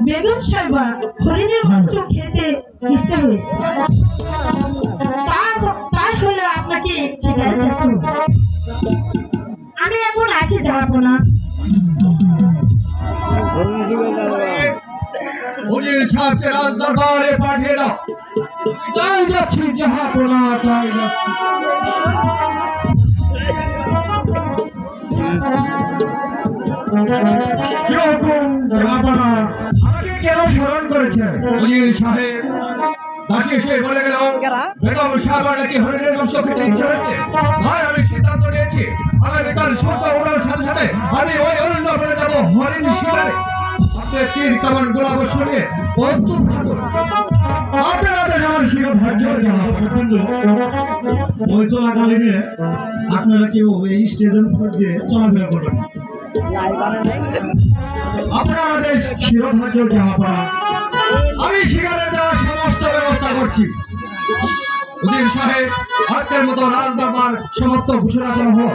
বেগম সাহেবা হরিণের মাংস খেতে ইচ্ছে হয়েছে, তাই হলে আপনাকে সেখানে যেতে হবে। আমি এখন আসি, যাবো না। উজির সাহেবকে রাজ দরবারে পাঠিয়ে দাও। তাই যাচ্ছি জাহাপনা, তাই যাচ্ছি। আমাকে কেন স্মরণ করেছেন? উজির সাহেব দাসী এসে বলে গেল বেগম সাহেবের নাকি হরিণের মাংস খেতে ইচ্ছে হয়েছে। তাই আমি সিদ্ধান্ত নিয়েছি আগামীকাল সূর্য ওঠার সাথে সাথে আমি ওই অরণ্য ফেলে যাবো হরিণ শিকারে। আপনি তীর কামান গোলা বর্ষণ নিয়ে প্রস্তুত থাকুন। আপনারা আমার শিরোধার্য ওই চলাকালীনে আপনারা কেউ এই স্টেজের উপর দিয়ে চলাফেরা করবেন। আপনাদের শিরোধার্য জাহাপনা, আমি শিকারে যাওয়ার সমস্ত ব্যবস্থা করছি। উজির সাহেব, আজকের মতো রাজ দরবার সমাপ্ত ঘোষণা করা হলো।